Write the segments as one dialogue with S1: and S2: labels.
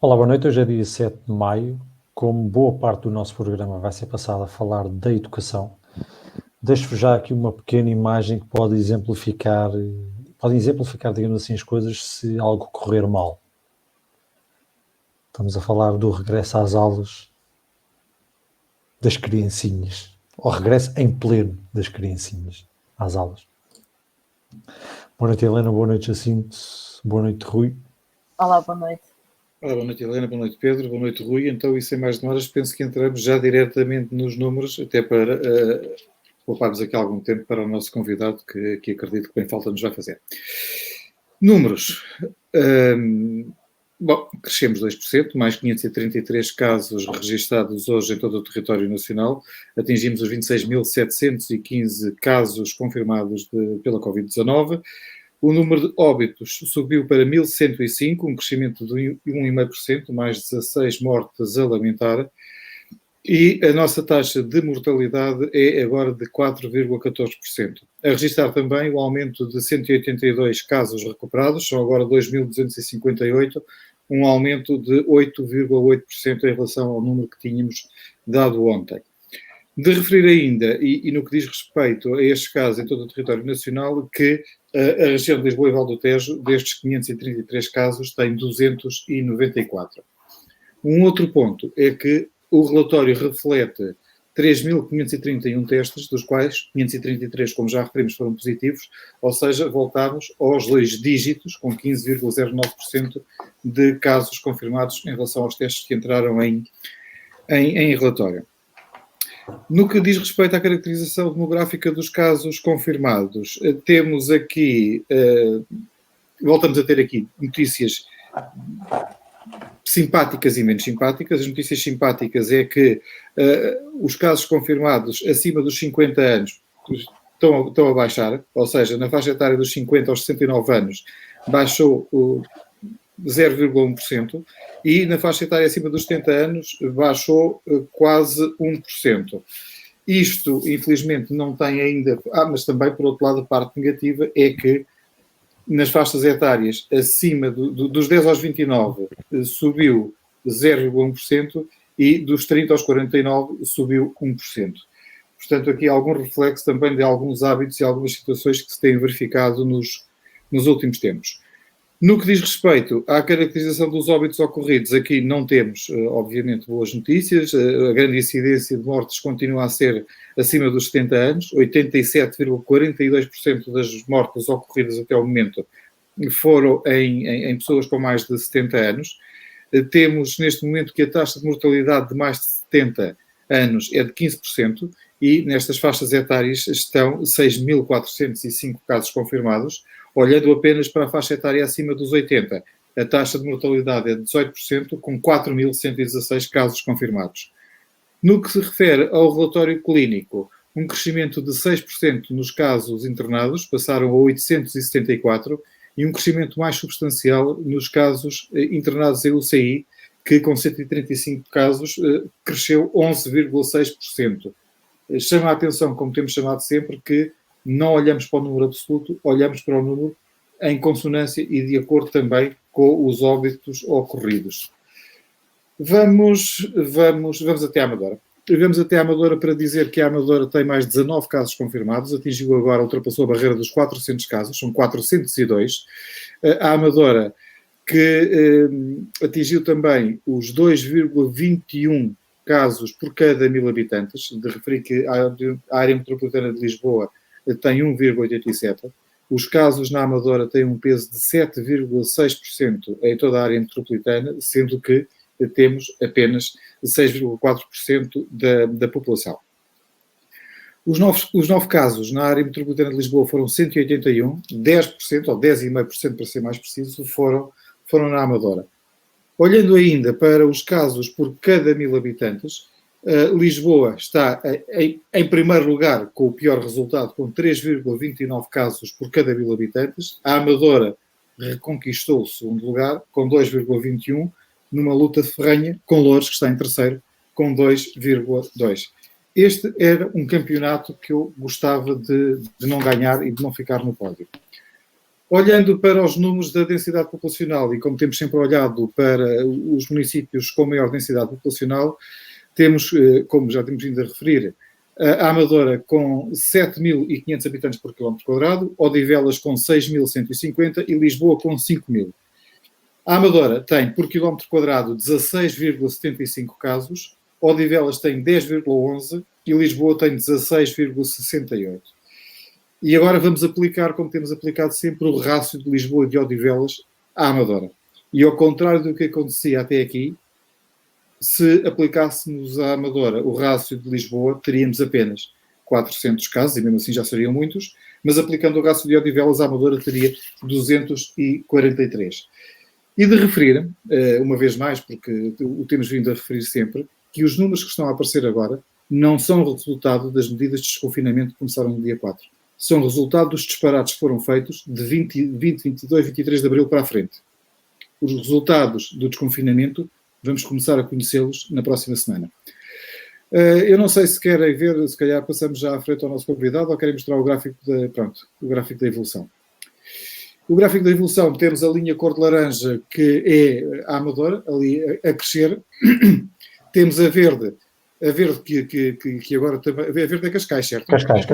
S1: Olá, boa noite. Hoje é dia 7 de maio. Como boa parte do nosso programa vai ser passado a falar da educação, deixo-vos já aqui uma pequena imagem que pode exemplificar, digamos assim, as coisas se algo correr mal. Estamos a falar do regresso às aulas das criancinhas, ou regresso em pleno das criancinhas às aulas. Boa noite, Helena. Boa noite, Jacinto. Boa noite, Rui.
S2: Olá, boa noite.
S3: Ora, boa noite, Helena, boa noite, Pedro, boa noite, Rui. Então, e sem mais demoras, penso que entramos já diretamente nos números, até para pouparmos aqui algum tempo para o nosso convidado, que acredito que bem falta nos vai fazer. Números. Bom, crescemos 2%, mais 533 casos registados hoje em todo o território nacional. Atingimos os 26.715 casos confirmados pela Covid-19. O número de óbitos subiu para 1.105, um crescimento de 1,5%, mais 16 mortes a lamentar. E a nossa taxa de mortalidade é agora de 4,14%. A registrar também o aumento de 182 casos recuperados, são agora 2.258, um aumento de 8,8% em relação ao número que tínhamos dado ontem. De referir ainda, e no que diz respeito a estes casos em todo o território nacional, que a região de Lisboa e Val do Tejo, destes 533 casos, tem 294. Um outro ponto é que o relatório reflete 3.531 testes, dos quais 533, como já referimos, foram positivos, ou seja, voltámos aos 2 dígitos, com 15,09% de casos confirmados em relação aos testes que entraram em relatório. No que diz respeito à caracterização demográfica dos casos confirmados, temos aqui, voltamos a ter aqui notícias simpáticas e menos simpáticas. As notícias simpáticas é que os casos confirmados acima dos 50 anos estão a baixar, ou seja, na faixa etária dos 50 aos 69 anos baixou 0,1%, e na faixa etária acima dos 70 anos baixou quase 1%. Isto, infelizmente, não tem ainda... mas também, por outro lado, a parte negativa é que nas faixas etárias acima dos 10 aos 29 subiu 0,1% e dos 30 aos 49 subiu 1%. Portanto, aqui algum reflexo também de alguns hábitos e algumas situações que se têm verificado nos últimos tempos. No que diz respeito à caracterização dos óbitos ocorridos, aqui não temos, obviamente, boas notícias. A grande incidência de mortes continua a ser acima dos 70 anos. 87,42% das mortes ocorridas até o momento foram em pessoas com mais de 70 anos. Temos, neste momento, que a taxa de mortalidade de mais de 70 anos é de 15%, e nestas faixas etárias estão 6.405 casos confirmados. Olhando apenas para a faixa etária acima dos 80, a taxa de mortalidade é de 18%, com 4.116 casos confirmados. No que se refere ao relatório clínico, um crescimento de 6% nos casos internados, passaram a 874, e um crescimento mais substancial nos casos internados em UCI, que com 135 casos cresceu 11,6%. Chama a atenção, como temos chamado sempre, que não olhamos para o número absoluto, olhamos para o número em consonância e de acordo também com os óbitos ocorridos. Vamos até a Amadora. Vamos até a Amadora para dizer que a Amadora tem mais de 19 casos confirmados, atingiu agora, ultrapassou a barreira dos 400 casos, são 402. A Amadora que atingiu também os 2,21 casos por cada 1.000 habitantes. De referir que a área metropolitana de Lisboa tem 1,87. Os casos na Amadora têm um peso de 7,6% em toda a área metropolitana, sendo que temos apenas 6,4% da população. Os 9 casos na área metropolitana de Lisboa foram 181, 10%, ou 10,5% para ser mais preciso, foram na Amadora. Olhando ainda para os casos por cada 1.000 habitantes, Lisboa está em primeiro lugar com o pior resultado, com 3,29 casos por cada 1.000 habitantes. A Amadora reconquistou o segundo lugar, com 2,21, numa luta ferrenha com Loures, que está em terceiro, com 2,2. Este era um campeonato que eu gostava de não ganhar e de não ficar no pódio. Olhando para os números da densidade populacional, e como temos sempre olhado para os municípios com maior densidade populacional, temos, como já temos vindo a referir, a Amadora com 7.500 habitantes por quilómetro quadrado, Odivelas com 6.150 e Lisboa com 5.000. A Amadora tem, por quilómetro quadrado, 16,75 casos, Odivelas tem 10,11 e Lisboa tem 16,68. E agora vamos aplicar, como temos aplicado sempre, o rácio de Lisboa e de Odivelas à Amadora. E ao contrário do que acontecia até aqui, se aplicássemos à Amadora o rácio de Lisboa, teríamos apenas 400 casos, e mesmo assim já seriam muitos, mas aplicando o rácio de Odivelas, a Amadora teria 243. E de referir, uma vez mais, porque o temos vindo a referir sempre, que os números que estão a aparecer agora não são resultado das medidas de desconfinamento que começaram no dia 4. São resultado dos disparates que foram feitos de 20, 22, 23 de abril para a frente. Os resultados do desconfinamento vamos começar a conhecê-los na próxima semana. Eu não sei se querem ver, se calhar passamos já à frente ao nosso convidado ou querem mostrar o gráfico da evolução. O gráfico da evolução, temos a linha cor de laranja, que é a Amadora, ali a crescer. Temos a verde que agora também... A verde é Cascais, certo?
S1: Cascais.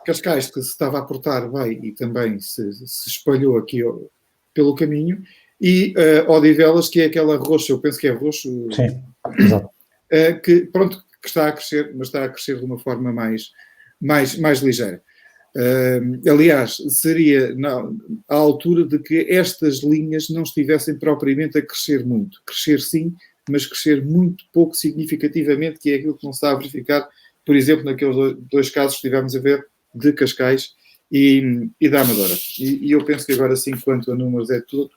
S3: Cascais, que se estava a portar bem e também se espalhou aqui pelo caminho. E Odivelas, que é aquela roxa, eu penso que é roxo.
S1: Sim, exato.
S3: Que está a crescer, mas está a crescer de uma forma mais ligeira. Aliás, seria à altura de que estas linhas não estivessem propriamente a crescer muito. Crescer sim, mas crescer muito pouco significativamente, que é aquilo que não se está a verificar, por exemplo, naqueles dois casos que estivemos a ver de Cascais e da Amadora. E eu penso que agora sim, quanto a números é tudo,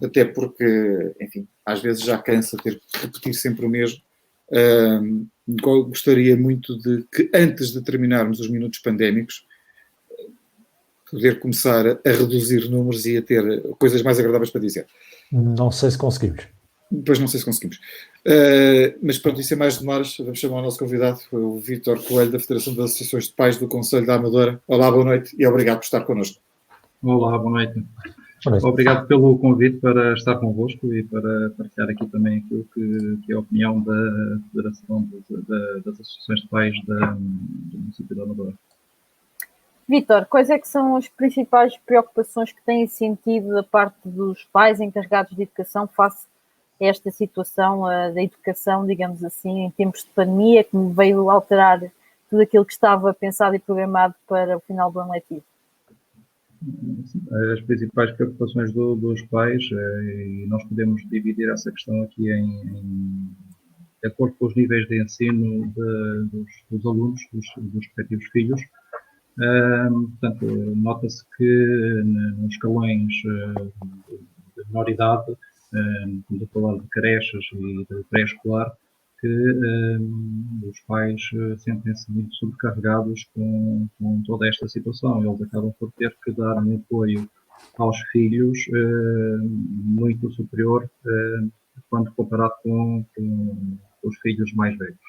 S3: até porque, enfim, às vezes já cansa ter que repetir sempre o mesmo. Gostaria muito de que, antes de terminarmos os minutos pandémicos, poder começar a reduzir números e a ter coisas mais agradáveis para dizer.
S1: Não sei se conseguimos.
S3: Pois não sei se conseguimos. Mas pronto, isso é mais demais. Vamos chamar o nosso convidado, o Vítor Coelho, da Federação das Associações de Pais do Conselho da Amadora. Olá, boa noite e obrigado por estar connosco.
S2: Olá, boa noite. Obrigado pelo convite para estar convosco e para partilhar aqui também aquilo que é a opinião da Federação das Associações de Pais do município de Amadora.
S4: Vítor, quais é que são as principais preocupações que têm sentido da parte dos pais encarregados de educação face a esta situação da educação, digamos assim, em tempos de pandemia, que veio alterar tudo aquilo que estava pensado e programado para o final do ano letivo?
S2: As principais preocupações dos pais, e nós podemos dividir essa questão aqui de acordo com os níveis de ensino dos alunos, dos respectivos filhos. Portanto, nota-se que nos escalões de menor idade, estamos a falar de creches e de pré-escolar, que os pais sentem-se muito sobrecarregados com toda esta situação. Eles acabam por ter que dar um apoio aos filhos muito superior quando comparado com os filhos mais velhos.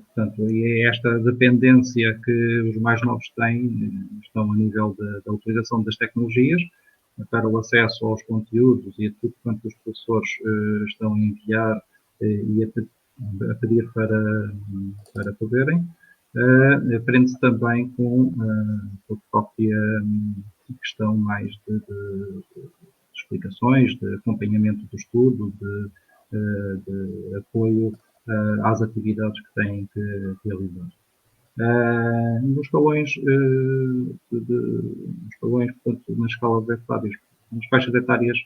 S2: Portanto, e é esta dependência que os mais novos têm, estão a nível da utilização das tecnologias para o acesso aos conteúdos e a tudo quanto os professores estão a enviar e a pedir para poderem. Aprende-se também com a própria questão mais de explicações, de acompanhamento do estudo, de apoio às atividades que têm que realizar. Nos escalões, portanto, nas escalas etárias, nas faixas etárias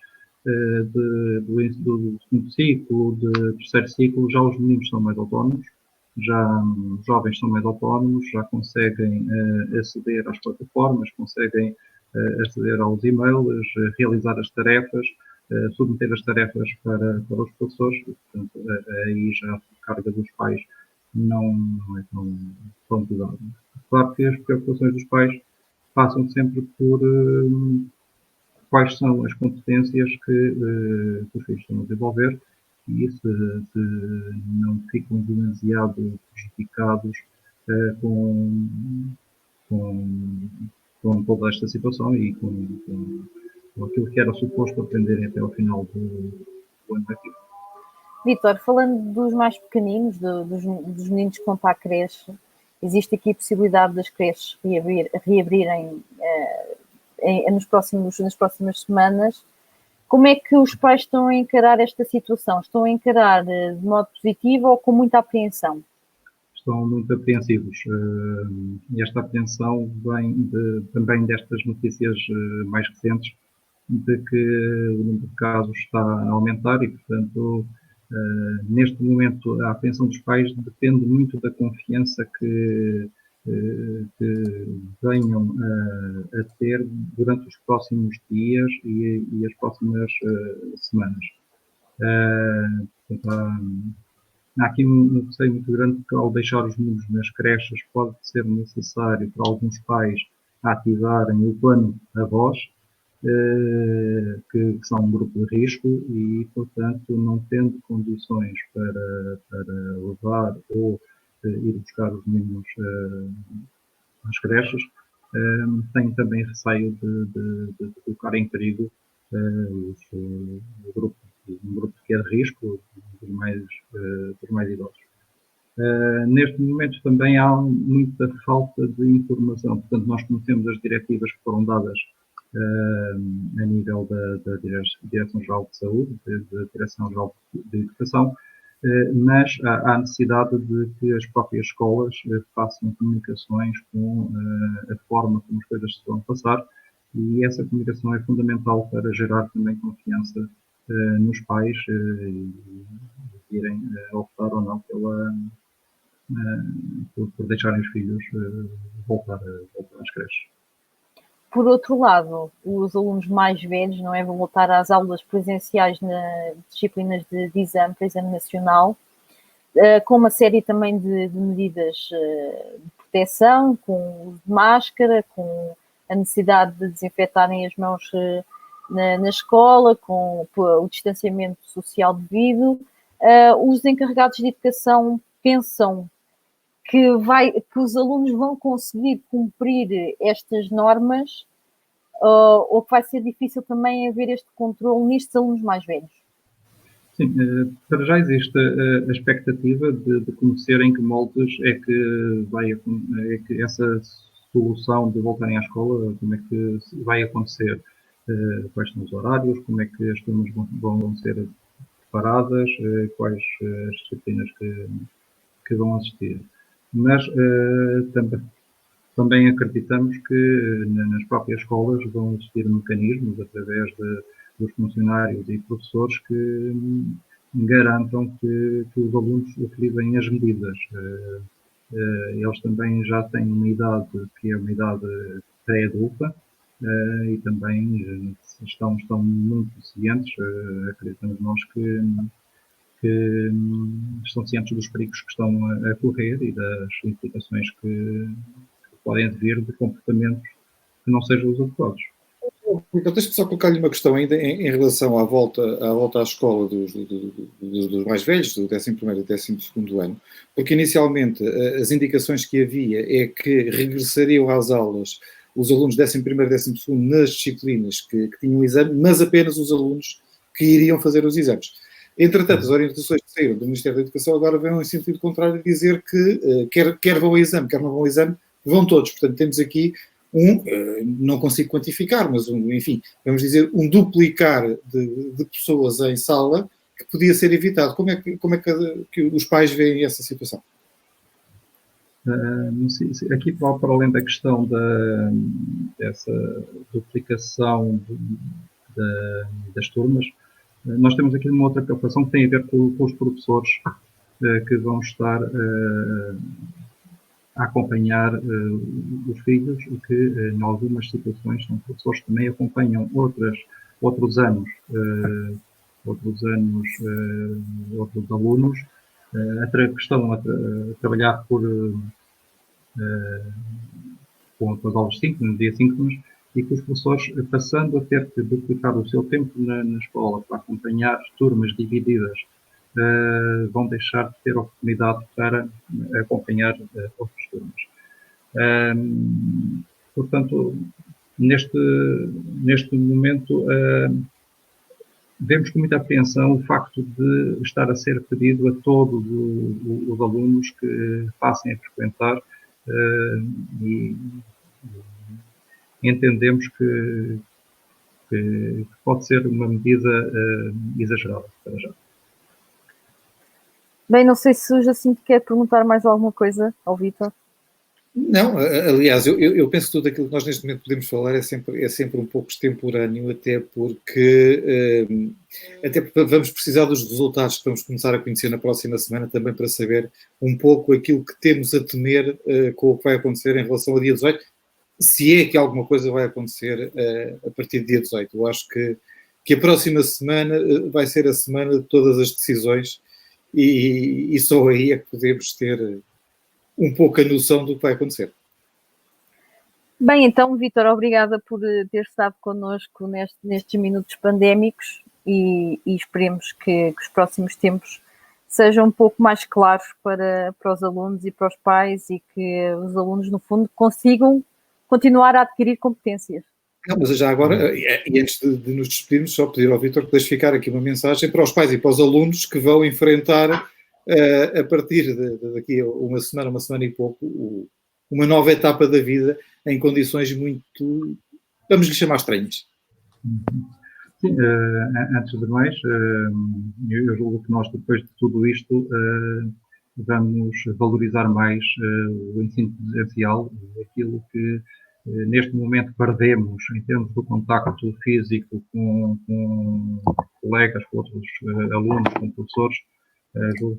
S2: do segundo ciclo, de terceiro ciclo, já os meninos são mais autónomos, já os jovens são mais autónomos, já conseguem aceder às plataformas, conseguem aceder aos e-mails, realizar as tarefas, submeter as tarefas para os professores, portanto, aí já a carga dos pais não é tão pesada. Claro que as preocupações dos pais passam sempre por quais são as competências que os filhos estão a desenvolver e se não ficam demasiado prejudicados com toda esta situação e com aquilo que era suposto aprenderem até ao final do ano letivo.
S4: Vítor, falando dos mais pequeninos, dos meninos que vão para a creche, existe aqui a possibilidade das creches reabrirem nas próximas semanas. Como é que os pais estão a encarar esta situação? Estão a encarar de modo positivo ou com muita apreensão?
S2: Estão muito apreensivos. E esta apreensão vem também destas notícias mais recentes, de que o número de casos está a aumentar e, portanto, neste momento a apreensão dos pais depende muito da confiança que venham a ter durante os próximos dias e as próximas semanas. Há aqui um receio muito grande que, ao deixar os meninos nas creches, pode ser necessário para alguns pais ativarem o plano avós, que são um grupo de risco e, portanto, não tendo condições para levar ou ir buscar os meninos às creches, tem também receio de colocar em perigo um grupo que é de risco, dos mais idosos. Neste momento também há muita falta de informação, portanto nós conhecemos as diretivas que foram dadas a nível da Direção-Geral de Saúde, da Direção-Geral de Educação, mas há necessidade de que as próprias escolas façam comunicações com a forma como as coisas se vão passar, e essa comunicação é fundamental para gerar também confiança nos pais e irem optar ou não por deixarem os filhos voltar às creches.
S4: Por outro lado, os alunos mais velhos, não é, vão voltar às aulas presenciais nas disciplinas de exame, para exame nacional, com uma série também de medidas de proteção, com o uso de máscara, com a necessidade de desinfetarem as mãos na escola, com o distanciamento social devido. Os encarregados de educação pensam que os alunos vão conseguir cumprir estas normas, ou que vai ser difícil também haver este controle nestes alunos mais velhos?
S2: Sim, para já existe a expectativa de conhecer em que moldes é que essa solução de voltarem à escola, como é que vai acontecer, quais são os horários, como é que as turmas vão ser preparadas, quais as disciplinas que vão assistir. Mas também acreditamos que nas próprias escolas vão existir mecanismos através dos funcionários e professores que garantam que os alunos utilizem as medidas. Eles também já têm uma idade que é uma idade pré-adulta e também estão muito cientes, acreditamos nós, que estão cientes dos perigos que estão a correr e das implicações que podem vir de comportamentos que não sejam os adequados.
S3: Então, deixa-me só colocar-lhe uma questão ainda em relação à volta à escola dos mais velhos, do 11º e 12º ano, porque inicialmente as indicações que havia é que regressariam às aulas os alunos 11º e 12º nas disciplinas que tinham exame, mas apenas os alunos que iriam fazer os exames. Entretanto, as orientações que saíram do Ministério da Educação agora vêm em sentido contrário, dizer que quer vão ao exame, quer não vão ao exame, vão todos. Portanto, temos aqui não consigo quantificar, mas enfim, vamos dizer, um duplicar de pessoas em sala que podia ser evitado. Como é que os pais veem essa situação?
S2: Aqui, para além da questão dessa duplicação das turmas, nós temos aqui uma outra preocupação que tem a ver com os professores que vão estar a acompanhar os filhos e que, em algumas situações, são professores que também acompanham outros alunos, que estão a trabalhar com as aulas síncronas, dia síncronos, e que os professores, passando a ter que duplicar o seu tempo na escola para acompanhar turmas divididas, vão deixar de ter oportunidade para acompanhar outras turmas. Portanto, neste momento, vemos com muita apreensão o facto de estar a ser pedido a todos os alunos que passem a frequentar e entendemos que pode ser uma medida exagerada para já.
S4: Bem, não sei se o Jacinto quer perguntar mais alguma coisa ao Vítor.
S3: Não, aliás, eu penso que tudo aquilo que nós neste momento podemos falar é sempre um pouco extemporâneo, até porque vamos precisar dos resultados que vamos começar a conhecer na próxima semana também para saber um pouco aquilo que temos a temer com o que vai acontecer em relação ao dia 18, se é que alguma coisa vai acontecer a partir do dia 18. Eu acho que a próxima semana vai ser a semana de todas as decisões e só aí é que podemos ter um pouco a noção do que vai acontecer.
S4: Bem, então, Vítor, obrigada por ter estado connosco nestes minutos pandémicos e esperemos que os próximos tempos sejam um pouco mais claros para os alunos e para os pais e que os alunos, no fundo, consigam continuar a adquirir competências.
S3: Não, mas já agora, e antes de nos despedirmos, só pedir ao Vítor que deixe ficar aqui uma mensagem para os pais e para os alunos que vão enfrentar a partir daqui a uma semana e pouco, uma nova etapa da vida em condições muito, vamos lhe chamar, estranhas.
S2: Sim, antes de mais, eu julgo que nós, depois de tudo isto, vamos valorizar mais o ensino presencial, aquilo que neste momento perdemos em termos do contacto físico com colegas, com outros alunos, com professores.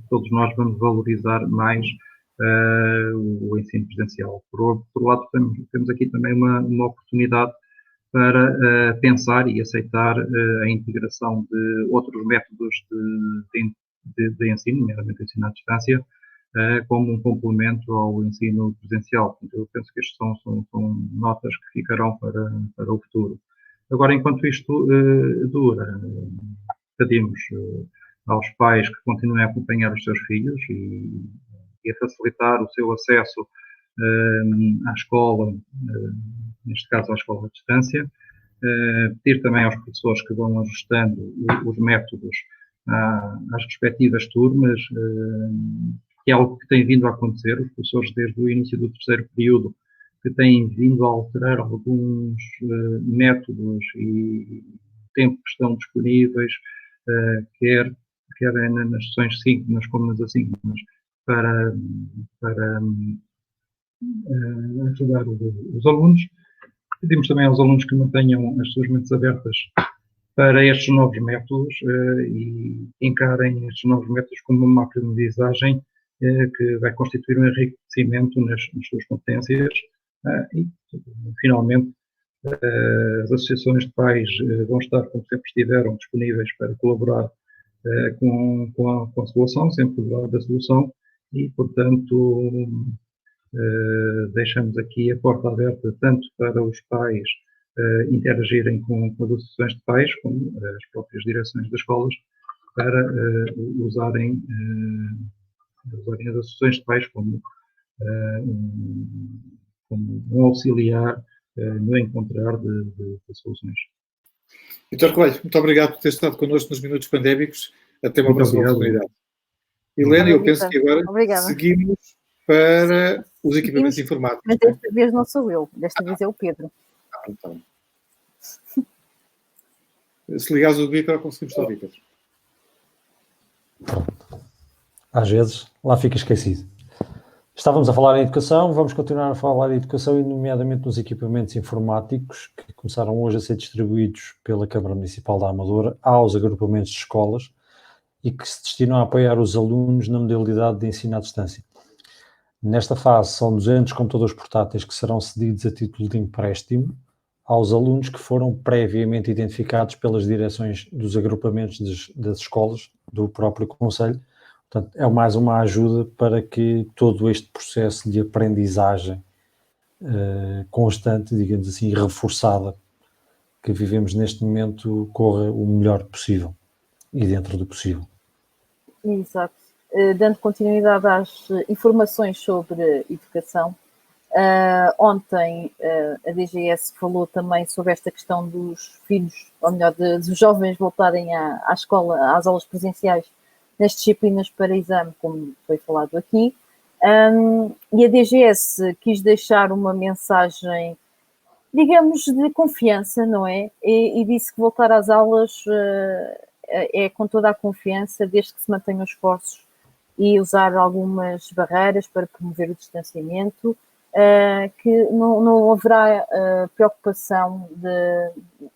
S2: Todos nós vamos valorizar mais o ensino presencial. Por outro lado, temos aqui também uma oportunidade para pensar e aceitar a integração de outros métodos de ensino, nomeadamente o ensino à distância, como um complemento ao ensino presencial. Eu penso que estas são notas que ficarão para o futuro. Agora, enquanto isto dura, pedimos aos pais que continuem a acompanhar os seus filhos e a facilitar o seu acesso à escola, neste caso à escola à distância. Pedir também aos professores que vão ajustando os métodos às respectivas turmas, que é algo que tem vindo a acontecer. Os professores, desde o início do terceiro período, que têm vindo a alterar alguns métodos e tempo que estão disponíveis, quer nas sessões síncronas como nas assíncronas, para ajudar os alunos. Pedimos também aos alunos que mantenham as suas mentes abertas para estes novos métodos e encarem estes novos métodos como uma aprendizagem que vai constituir um enriquecimento nas suas competências e, finalmente, as associações de pais vão estar, como sempre estiveram, disponíveis para colaborar com a solução, sempre do lado da solução, e, portanto, deixamos aqui a porta aberta tanto para os pais interagirem com as associações de pais, como as próprias direções das escolas, para usarem as associações de pais como um auxiliar no encontrar de soluções.
S3: Vítor Coelho, muito obrigado por ter estado connosco nos Minutos Pandémicos. Até uma próxima oportunidade. Helena, eu penso que agora seguimos para os equipamentos informáticos.
S4: Mas desta vez não sou eu, desta vez é o Pedro.
S3: Então. Se ligares o Vítor, conseguimos estar, Vítor.
S1: Às vezes, lá fica esquecido. Estávamos a falar em educação, vamos continuar a falar em educação, e nomeadamente nos equipamentos informáticos que começaram hoje a ser distribuídos pela Câmara Municipal da Amadora aos agrupamentos de escolas e que se destinam a apoiar os alunos na modalidade de ensino à distância. Nesta fase, são 200 computadores portáteis que serão cedidos a título de empréstimo aos alunos que foram previamente identificados pelas direções dos agrupamentos das escolas do próprio Conselho. Portanto, é mais uma ajuda para que todo este processo de aprendizagem constante, digamos assim, reforçada, que vivemos neste momento, corra o melhor possível e dentro do possível.
S4: Exato. Dando continuidade às informações sobre educação, Ontem a DGS falou também sobre esta questão dos filhos, ou melhor, dos jovens voltarem à escola, às aulas presenciais nas disciplinas para exame, como foi falado aqui. E a DGS quis deixar uma mensagem, digamos, de confiança, não é? E disse que voltar às aulas é com toda a confiança, desde que se mantenham esforços e usar algumas barreiras para promover o distanciamento, que não haverá preocupação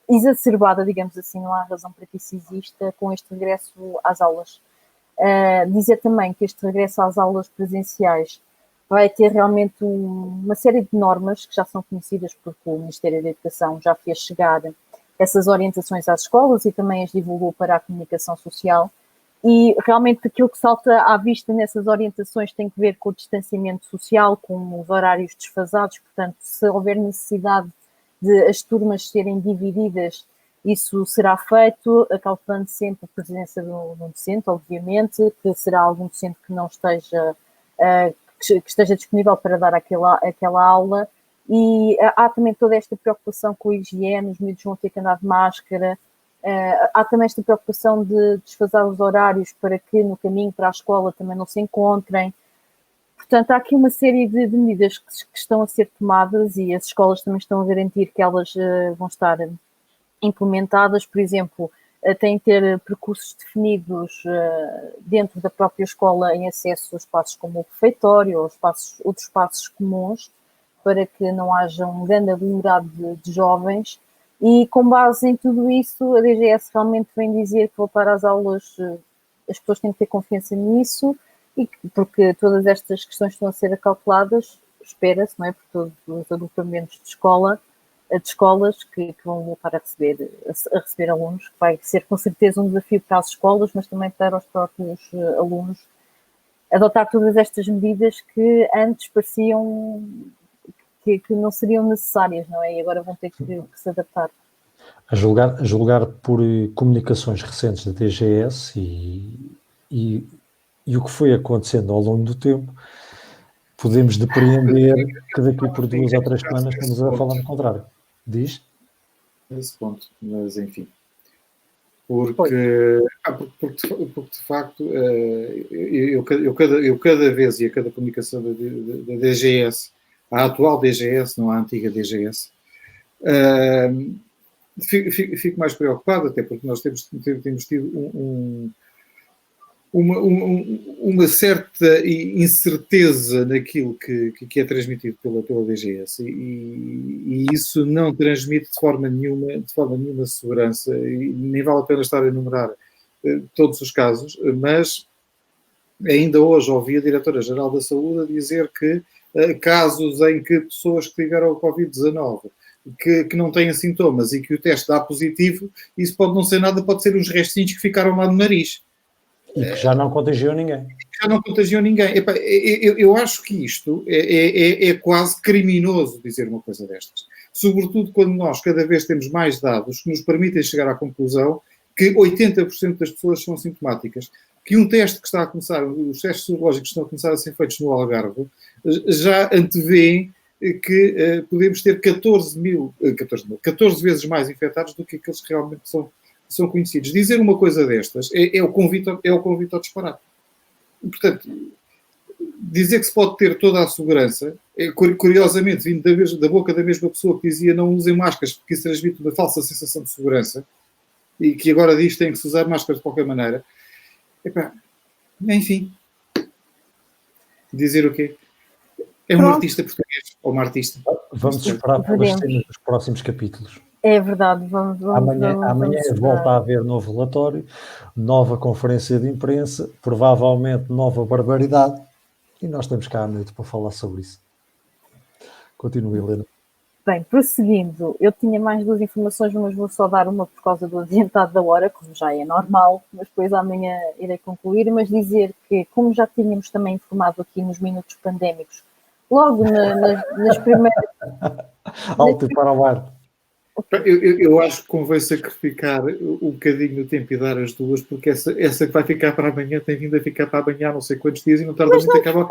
S4: exacerbada, digamos assim, não há razão para que isso exista com este regresso às aulas. Dizer também que este regresso às aulas presenciais vai ter realmente uma série de normas que já são conhecidas, porque o Ministério da Educação já fez chegar essas orientações às escolas e também as divulgou para a comunicação social. E realmente aquilo que salta à vista nessas orientações tem que ver com o distanciamento social, com os horários desfasados, portanto, se houver necessidade de as turmas serem divididas, isso será feito, calculando sempre a presença de um docente, obviamente, que será algum docente que não esteja, que esteja disponível para dar aquela aula. E há também toda esta preocupação com a higiene, os miúdos vão ter que andar de máscara. Há também esta preocupação de desfasar os horários para que no caminho para a escola também não se encontrem. Portanto, há aqui uma série de medidas que estão a ser tomadas e as escolas também estão a garantir que elas vão estar implementadas. Por exemplo, têm que ter percursos definidos dentro da própria escola em acesso a espaços como o refeitório ou outros espaços comuns, para que não haja um grande aglomerado de jovens. E com base em tudo isso, a DGS realmente vem dizer que voltar às aulas, as pessoas têm que ter confiança nisso, porque todas estas questões estão a ser calculadas, espera-se, não é, por todos os agrupamentos de escolas que vão voltar a receber alunos, que vai ser com certeza um desafio para as escolas, mas também para os próprios alunos, adotar todas estas medidas que antes pareciam que não seriam necessárias, não é? E agora vão ter que se adaptar.
S1: A julgar por comunicações recentes da DGS e o que foi acontecendo ao longo do tempo, podemos depreender que daqui por 2 ou 3 semanas estamos a falar no contrário. Diz?
S3: Nesse ponto, mas enfim. Porque de facto, eu cada vez e a cada comunicação da DGS, a atual DGS, não a antiga DGS, fico mais preocupado, até porque nós temos tido uma certa incerteza naquilo que é transmitido pela DGS e isso não transmite de forma nenhuma segurança, e nem vale a pena estar a enumerar todos os casos, mas ainda hoje ouvi a Diretora-Geral da Saúde a dizer que casos em que pessoas que tiveram a Covid-19 que não têm sintomas e que o teste dá positivo, isso pode não ser nada, pode ser uns restinhos que ficaram lá no nariz.
S1: E que já não contagiou ninguém.
S3: Epá, eu acho que isto é quase criminoso dizer uma coisa destas. Sobretudo quando nós cada vez temos mais dados que nos permitem chegar à conclusão que 80% das pessoas são assintomáticas. Que um teste que está a começar, os testes serológicos que estão a começar a ser feitos no Algarve, já antevêem que podemos ter 14 vezes mais infectados do que aqueles que realmente são conhecidos. Dizer uma coisa destas é o convite ao disparate. Portanto, dizer que se pode ter toda a segurança, curiosamente, vindo da boca da mesma pessoa que dizia não usem máscaras porque isso transmite uma falsa sensação de segurança e que agora diz que têm que se usar máscaras de qualquer maneira. Epá, enfim. Dizer o quê? É um artista português ou uma artista.
S1: Vamos esperar pelas cenas dos próximos capítulos.
S4: É verdade, vamos
S1: amanhã volta a haver novo relatório, nova conferência de imprensa, provavelmente nova barbaridade, e nós temos cá à noite para falar sobre isso. Continue, Helena.
S4: Bem, prosseguindo, eu tinha mais 2 informações, mas vou só dar uma por causa do adiantado da hora, como já é normal, mas depois amanhã irei concluir, mas dizer que, como já tínhamos também informado aqui nos minutos pandémicos, logo nas primeiras...
S1: Alto para o ar.
S3: Eu acho que convém sacrificar um bocadinho do tempo e dar as duas, porque essa que vai ficar para amanhã tem vindo a ficar para amanhã há não sei quantos dias e não tarda muito, acaba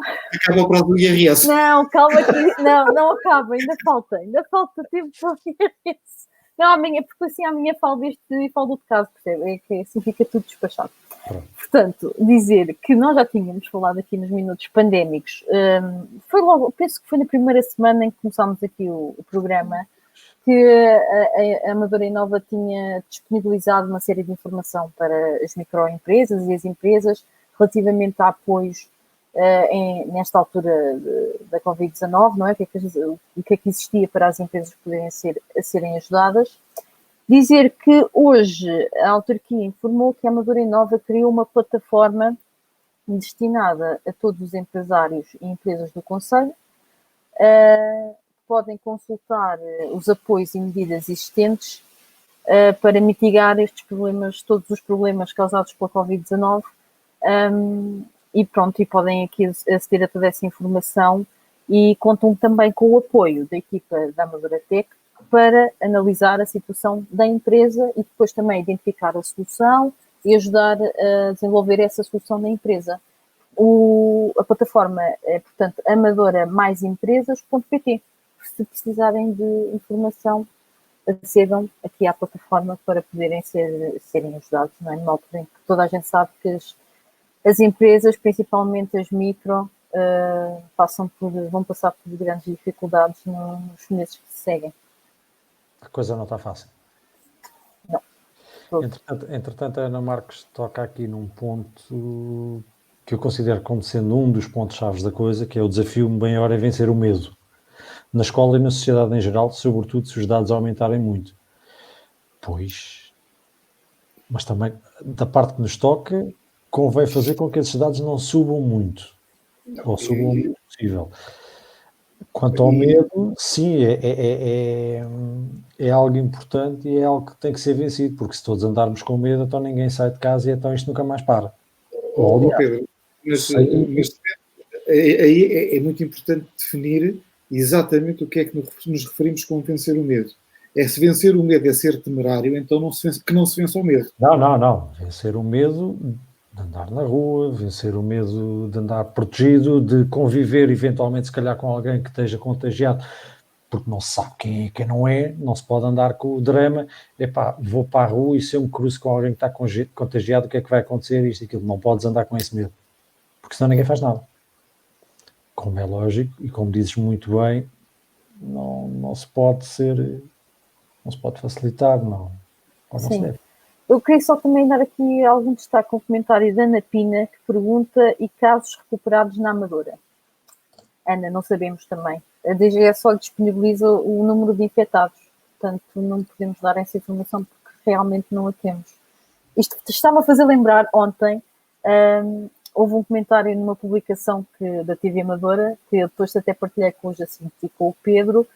S3: o prazo do IRS.
S4: Não, calma que não acaba, ainda falta tempo para o IRS. Não, amanhã, porque assim amanhã falo deste e falo do outro caso, percebe? É que assim fica tudo despachado. Portanto, dizer que nós já tínhamos falado aqui nos minutos pandémicos, foi logo, penso que foi na primeira semana em que começámos aqui o programa, que a Amadora Inova tinha disponibilizado uma série de informação para as microempresas e as empresas relativamente a apoios nesta altura da Covid-19, não é? O que é que existia para as empresas poderem serem ajudadas. Dizer que hoje a autarquia informou que a Amadora Inova criou uma plataforma destinada a todos os empresários e empresas do concelho. Podem consultar os apoios e medidas existentes para mitigar estes problemas, todos os problemas causados pela Covid-19. E pronto, e podem aqui aceder a toda essa informação e contam também com o apoio da equipa da Amadora Tech para analisar a situação da empresa e depois também identificar a solução e ajudar a desenvolver essa solução da empresa. A plataforma é, portanto, amadora-empresas.pt. Se precisarem de informação, acedam aqui à plataforma para poderem serem ajudados, não é? Numa altura em que toda a gente sabe que as empresas, principalmente as micro, vão passar por grandes dificuldades nos meses que se seguem.
S1: A coisa não está fácil.
S4: Não.
S1: Entretanto, a Ana Marques toca aqui num ponto que eu considero como sendo um dos pontos-chave da coisa, que é o desafio maior é vencer o medo. Na escola e na sociedade em geral, sobretudo se os dados aumentarem muito. Mas também, da parte que nos toca, convém fazer com que esses dados não subam muito. Ou subam o mínimo possível. Quanto ao medo, sim, é algo importante e é algo que tem que ser vencido, porque se todos andarmos com medo, então ninguém sai de casa e então isto nunca mais para.
S3: Pedro, mas aí é muito importante definir exatamente o que é que nos referimos com vencer o medo. Se vencer o medo é ser temerário, então que não se vença o medo.
S1: Não. Vencer o medo de andar na rua, vencer o medo de andar protegido, de conviver eventualmente se calhar com alguém que esteja contagiado, porque não se sabe quem é, quem não é, não se pode andar com o drama, vou para a rua e se eu me cruzo com alguém que está contagiado, o que é que vai acontecer, isto e aquilo, não podes andar com esse medo, porque senão ninguém faz nada. Como é lógico, e como dizes muito bem, não se pode facilitar, não se deve.
S4: Eu queria só também dar aqui algum destaque ao comentário da Ana Pina, que pergunta: e casos recuperados na Amadora? Ana, não sabemos também. A DGE só disponibiliza o número de infectados, portanto não podemos dar essa informação porque realmente não a temos. Isto está-me a fazer lembrar, ontem, houve um comentário numa publicação da TV Amadora, que eu depois até partilhei com o Jacinto e com o Pedro,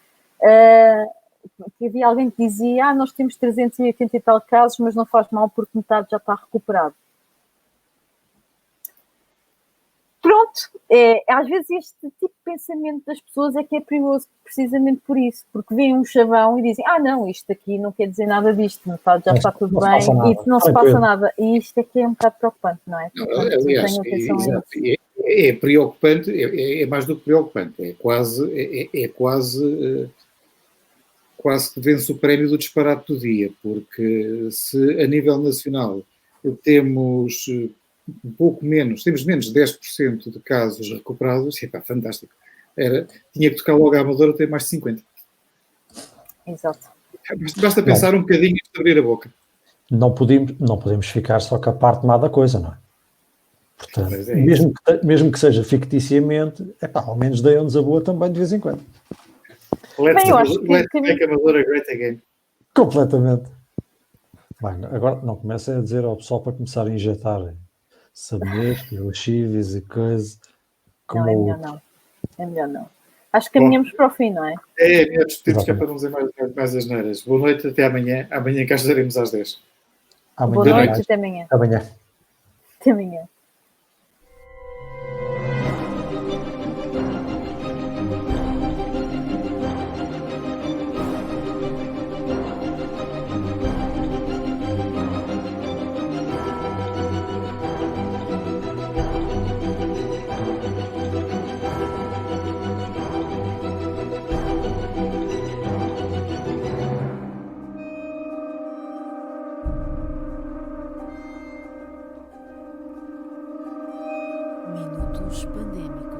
S4: que havia alguém que dizia: nós temos 380 e tal casos, mas não faz mal porque metade já está recuperado. Pronto, às vezes este tipo de pensamento das pessoas é que é perigoso, precisamente por isso, porque vêm um chavão e dizem: não, isto aqui não quer dizer nada disto, metade já está tudo bem e não se passa nada. E isto é que é um bocado preocupante, não é? Portanto,
S3: aliás, é preocupante, é mais do que preocupante, é quase que vence o prémio do disparate do dia, porque se a nível nacional temos temos menos de 10% de casos recuperados, fantástico. Tinha que tocar logo a Amadora, ter mais de 50%.
S4: Exato.
S3: Basta pensar um bocadinho e abrir a boca.
S1: Não podemos ficar só com a parte má da coisa, não é? Portanto, mesmo que seja ficticiamente, ao menos deem-nos a boa também de vez em quando.
S3: Let's make Amadora great again.
S1: Completamente. Bem, agora não começa a dizer ao pessoal para começar a injetar sabonetes, laxives e coisas.
S4: Não, é melhor não. Acho que caminhamos para o fim, não é?
S3: É melhor despedir-nos, que é para não dizer mais asneiras. Boa noite, até amanhã. Amanhã cá estaremos às 10.
S4: Boa noite, até amanhã. Até amanhã.
S5: vírus pandémico.